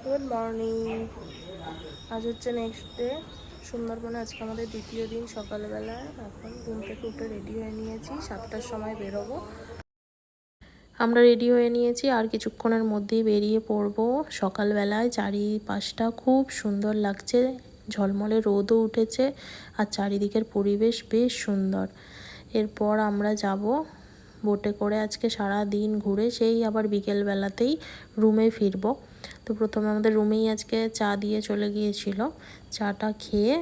Good morning. আজ হচ্ছে next day, সুন্দরবনে আজকে আমাদের দ্বিতীয় দিন। সকালবেলায় এখন ঘুম থেকে উঠে রেডি হয়ে নিয়েছি, 7টার সময় বেরোবো। আমরা রেডি হয়ে নিয়েছি, আর কিছুক্ষণের মধ্যেই বেরিয়ে পড়বো। সকালবেলায় চারিপাশটা খুব সুন্দর লাগছে, ঝলমলে রোদও উঠেছে আর চারিদিকের পরিবেশ বেশ সুন্দর। এরপর আমরা যাব বোটে করে, আজকে সারা দিন ঘুরে সেই আবার বিকেলবেলাতেই রুমে ফিরবো। তো প্রথমে আমাদের রুমেই আজকে চা দিয়ে চলে গিয়েছিল, চাটা খেয়ে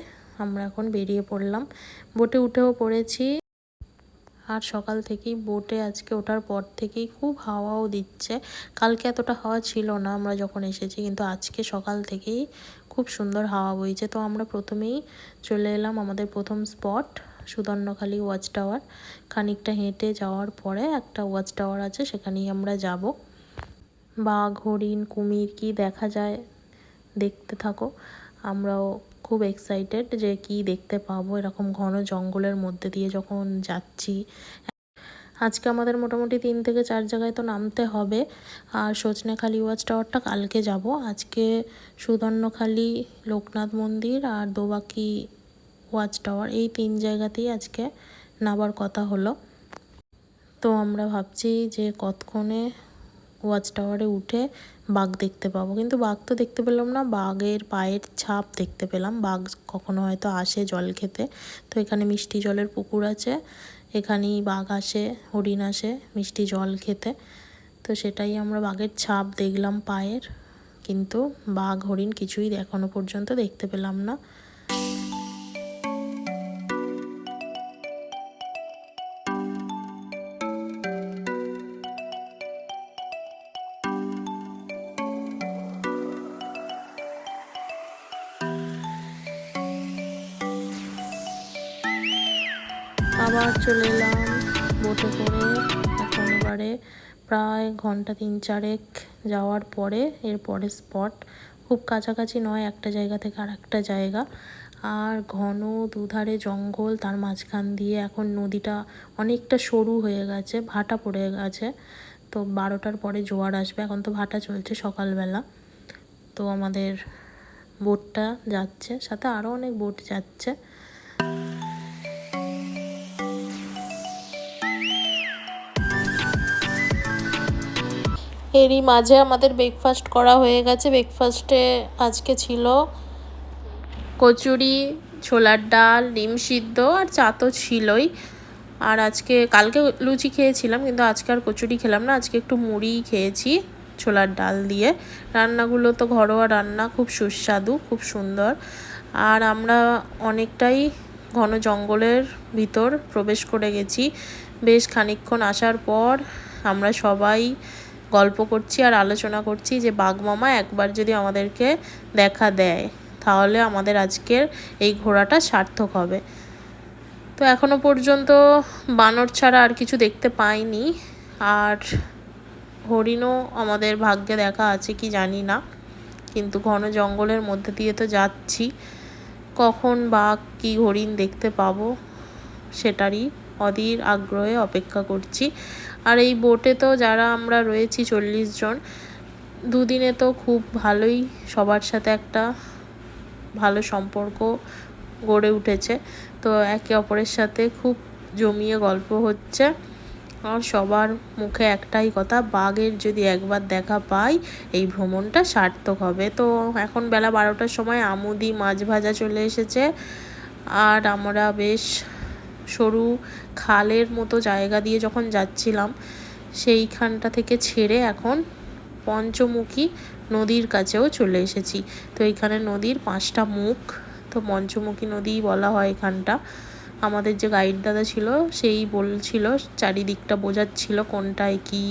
আমরা এখন বেরিয়ে পড়লাম। বোটে উঠেও পড়েছি, আর সকাল থেকেই বোটে আজকে ওঠার পর থেকেই খুব হাওয়াও দিচ্ছে। কালকে এতটা হাওয়া ছিল না আমরা যখন এসেছি, কিন্তু আজকে সকাল থেকেই খুব সুন্দর হাওয়া বইছে। তো আমরা প্রথমেই চলে এলাম আমাদের প্রথম স্পট, সুদর্ণখালি ওয়াচ টাওয়ার। খানিকটা হেঁটে যাওয়ার পরে একটা ওয়াচ টাওয়ার আছে, সেখানেই আমরা যাব। বাঘ, হরিণ, কুমির কি দেখা যায় দেখতে থাকো। আমরাও খুব এক্সাইটেড যে কি দেখতে পাবো এরকম ঘন জঙ্গলের মধ্যে দিয়ে যখন যাচ্ছি। আজকে আমাদের মোটামুটি 3 থেকে 4 জায়গায় তো নামতে হবে, আর সজনেখালি ওয়াচ টাওয়ারটা কালকে যাব। আজকে সুদর্ণখালি, লোকনাথ মন্দির আর দোবাকি ওয়াচ টাওয়ার, এই 3 জায়গাতেই আজকে নামার কথা হলো। তো আমরা ভাবছি যে কতক্ষণে ওয়াচ টাওয়ারে উঠে বাঘ দেখতে পাবো, কিন্তু বাঘ তো দেখতে পেলাম না, বাঘের পায়ের ছাপ দেখতে পেলাম। বাঘ কখনো হয়তো আসে জল খেতে, তো এখানে মিষ্টি জলের পুকুর আছে, এখানেই বাঘ আসে, হরিণ আসে মিষ্টি জল খেতে। তো সেটাই আমরা বাঘের ছাপ দেখলাম পায়ের, কিন্তু বাঘ হরিণ কিছুই এখনো পর্যন্ত দেখতে পেলাম না। আবার চলে এলাম বোটে করে। এখন এবারে প্রায় ঘন্টা 3-4 যাওয়ার পরে এরপরে স্পট, খুব কাছাকাছি নয় একটা জায়গা থেকে আর একটা জায়গা, আর ঘন দুধারে জঙ্গল, তার মাঝখান দিয়ে এখন নদীটা অনেকটা সরু হয়ে গেছে, ভাটা পড়ে গেছে। তো 12টার পরে জোয়ার আসবে, এখন তো ভাটা চলছে সকালবেলা। তো আমাদের বোটটা যাচ্ছে, সাথে আরও অনেক বোট যাচ্ছে। এরই মাঝে আমাদের ব্রেকফাস্ট করা হয়ে গেছে। ব্রেকফাস্টে আজকে ছিল কচুরি, ছোলার ডাল, ডিম সিদ্ধ আর চা তো ছিলই। আর আজকে, কালকে লুচি খেয়েছিলাম কিন্তু আজকে আর কচুরি খেলাম না, আজকে একটু মুড়ি খেয়েছি ছোলার ডাল দিয়ে। রান্নাগুলো তো ঘরোয়া রান্না, খুব সুস্বাদু, খুব সুন্দর। আর আমরা অনেকটাই ঘন জঙ্গলের ভিতর প্রবেশ করে গেছি। বেশ খানিকক্ষণ আসার পর আমরা সবাই গল্প করছি আর আলোচনা করছি যে বাঘ মামা একবার যদি আমাদেরকে দেখা দেয় তাহলে আমাদের আজকের এই ঘোরাটা সার্থক হবে। তো এখনো পর্যন্ত বানর ছাড়া আর কিছু দেখতে পাইনি, আর হরিণও আমাদের ভাগ্যে দেখা আছে কি জানি না, কিন্তু ঘন জঙ্গলের মধ্যে দিয়ে তো যাচ্ছি, কখন বাঘ কি হরিণ দেখতে পাবো সেটারই অধীর আগ্রহে অপেক্ষা করছি। আর এই বোটে তো যারা আমরা রয়েছি 40 জন, দুদিনে তো খুব ভালোই সবার সাথে একটা ভালো সম্পর্ক গড়ে উঠেছে। তো একে অপরের সাথে খুব জমিয়ে গল্প হচ্ছে, আর সবার মুখে একটাই কথা, বাঘের যদি একবার দেখা পাই এই ভ্রমণটা সার্থক হবে। তো এখন বেলা 12টার সময় আমুদি মাছ ভাজা চলে এসেছে, আর আমরা বেশ সরু খালের মতো জায়গা দিয়ে যখন যাচ্ছিলাম, সেইখানটা থেকে ছেড়ে এখন পঞ্চমুখী নদীর কাছেও চলে এসেছি। তো এইখানে নদীর 5টা মুখ, তো পঞ্চমুখী নদী বলা হয় এখানটা। আমাদের যে গাইড দাদা ছিল সেই বলছিল, চারিদিকটা বোঝাচ্ছিল কোনটায় কি,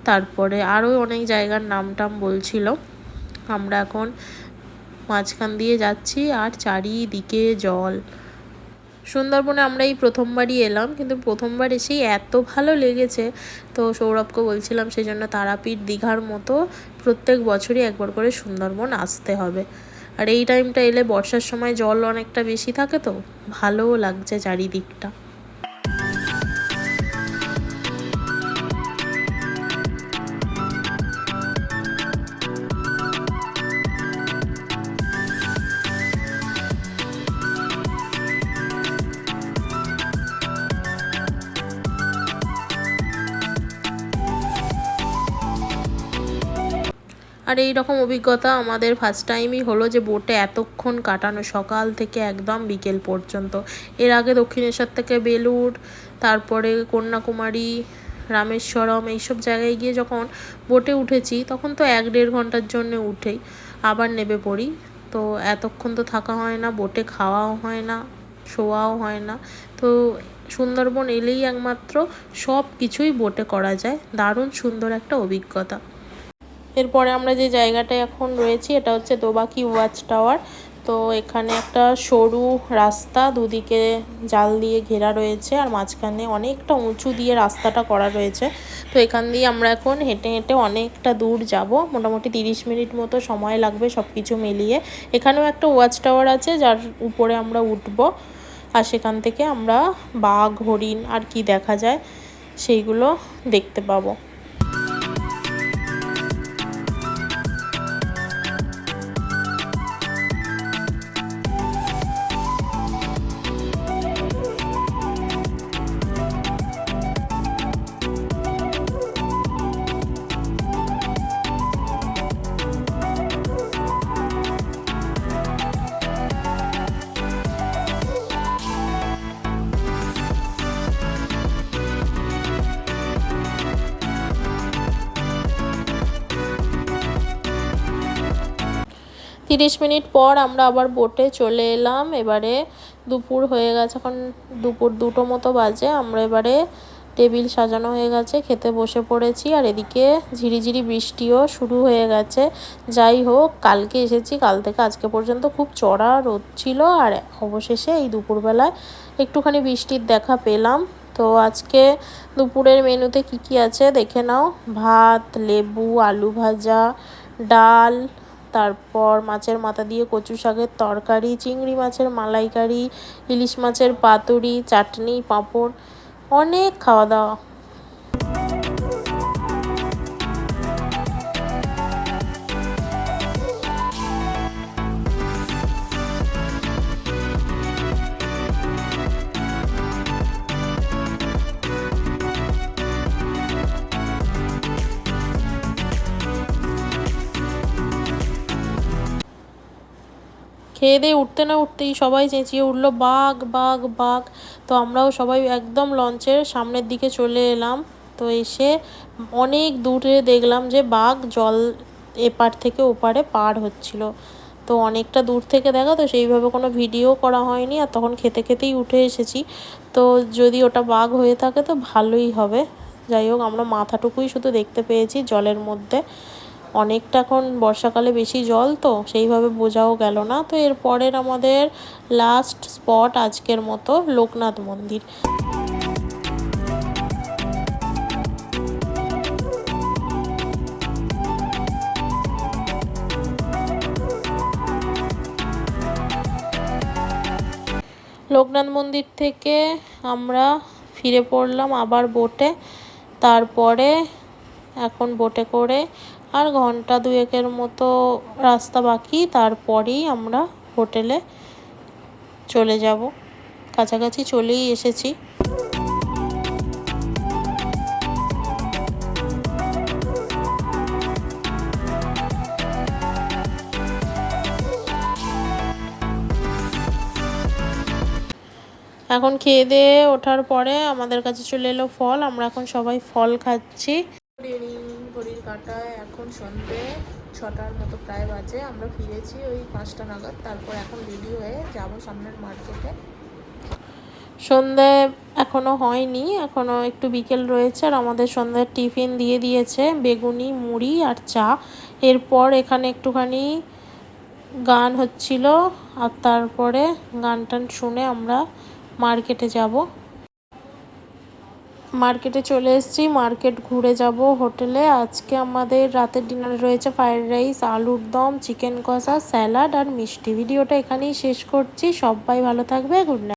তারপরে আরও অনেক জায়গার নাম টাম বলছিল। আমরা এখন মাঝখান দিয়ে যাচ্ছি আর চারিদিকে জল। সুন্দরবনে আমরা এই প্রথমবারই এলাম, কিন্তু প্রথমবার এসেই এত ভালো লেগেছে। তো সৌরভকে বলছিলাম সেই জন্য তারাপীঠ, দীঘার মতো প্রত্যেক বছরই একবার করে সুন্দরবন আসতে হবে। আর এই টাইমটা এলে বর্ষার সময় জল অনেকটা বেশি থাকে, তো ভালোও লাগছে চারিদিকটা। আর এই রকম অভিজ্ঞতা আমাদের ফার্স্ট টাইমই হলো যে বোটে এতক্ষণ কাটানো, সকাল থেকে একদম বিকেল পর্যন্ত। এর আগে দক্ষিণেশ্বর থেকে বেলুড়, তারপরে কন্যাকুমারী, রামেশ্বরম এইসব জায়গায় গিয়ে যখন বোটে উঠেছি তখন তো 1-1.5 ঘন্টার জন্য উঠেই আবার নেমে পড়ি। তো এতক্ষণ তো থাকা হয় না, বোটে খাওয়াও হয় না, শোয়াও হয় না। তো সুন্দরবন এলেই একমাত্র সব কিছুই বোটে করা যায়। দারুণ সুন্দর একটা অভিজ্ঞতা। এরপরে আমরা যে জায়গাটায় এখন রয়েছি এটা হচ্ছে দোবাকি ওয়াচ টাওয়ার। তো এখানে একটা সরু রাস্তা, দুদিকে জাল দিয়ে ঘেরা রয়েছে আর মাঝখানে অনেকটা উঁচু দিয়ে রাস্তাটা করা রয়েছে। তো এখান দিয়ে আমরা এখন হেঁটে হেঁটে অনেকটা দূর যাব, মোটামুটি 30 মিনিট মতো সময় লাগবে সব কিছু মিলিয়ে। এখানেও একটা ওয়াচ টাওয়ার আছে যার উপরে আমরা উঠব, আর সেখান থেকে আমরা বাঘ, হরিণ আর কি দেখা যায় সেইগুলো দেখতে পাবো। 30 মিনিট পর আমরা আবার বোটে চলে এলাম। এবারে দুপুর হয়ে গেছে, এখন দুপুর 2টো মতো বাজে। আমরা এবারে টেবিল সাজানো হয়ে গেছে, খেতে বসে পড়েছি। আর এদিকে ঝিরিঝিরি বৃষ্টিও শুরু হয়ে গেছে। যাই হোক, কালকে এসেছি, কাল থেকে আজকে পর্যন্ত খুব চড়া রোদ ছিল, আর অবশেষে এই দুপুরবেলায় একটুখানি বৃষ্টির দেখা পেলাম। তো আজকে দুপুরের মেনুতে কি আছে দেখে নাও। ভাত, লেবু, আলু ভাজা, ডাল, তারপর মাছের মাথা দিয়ে কচু শাকের তরকারি, চিংড়ি মাছের মালাইকারি, ইলিশ মাছের পাতুরি, চাটনি, পাঁপড়, অনেক খাওয়া দাওয়া। খেয়ে দিয়ে উঠতে না উঠতেই সবাই চেঁচিয়ে উঠলো, বাঘ বাঘ বাঘ। তো আমরাও সবাই একদম লঞ্চের সামনের দিকে চলে এলাম। তো এসে অনেক দূরে দেখলাম যে বাঘ জল এপার থেকে ওপারে পার হচ্ছিল। তো অনেকটা দূর থেকে দেখা, তো সেইভাবে কোনো ভিডিও করা হয়নি। আর তখন খেতে খেতেই উঠে এসেছি। তো যদি ওটা বাঘ হয়ে থাকে তো ভালোই হবে। যাই হোক, আমরা মাথাটুকুই শুধু দেখতে পেয়েছি জলের মধ্যে। অনেকটা, এখন বর্ষাকালে বেশি জল তো সেইভাবে বোঝাও গেল না। তো এরপরের আমাদের লাস্ট স্পট আজকের মতো লোকনাথ মন্দির। লোকনাথ মন্দির থেকে আমরা ফিরে পড়লাম আবার বোটে। তারপরে এখন বোটে করে আর ঘন্টা 2-এর মতো রাস্তা বাকি, তারপরেই আমরা হোটেলে চলে যাব। কাছাকাছি চলেই এসেছি। এখন খেয়ে দিয়ে ওঠার পরে আমাদের কাছে চলে এলো ফল। আমরা এখন সবাই ফল খাচ্ছি। ঘড়ির কাঁটায় এখন সন্ধে 6টার মতো প্রায় বাজে। আমরা ফিরেছি ওই 5টা নাগাদ। তারপর এখন রেডি হয়ে যাব সামনের মার্কেটে। সন্ধে এখনও হয়নি, এখনও একটু বিকেল রয়েছে। আর আমাদের সন্ধ্যার টিফিন দিয়ে দিয়েছে, বেগুনি, মুড়ি আর চা। এরপর এখানে একটুখানি গান হচ্ছিল, আর তারপরে গান টান শুনে আমরা মার্কেটে যাব। মার্কেটে চলে এসেছি, মার্কেট ঘুরে যাব হোটেলে। আজকে আমাদের রাতের ডিনারে রয়েছে ফ্রাইড রাইস, আলুর দম, চিকেন কষা, স্যালাড আর মিষ্টি। ভিডিওটা এখানেই শেষ করছি। সবাই ভালো থাকবে। Good night.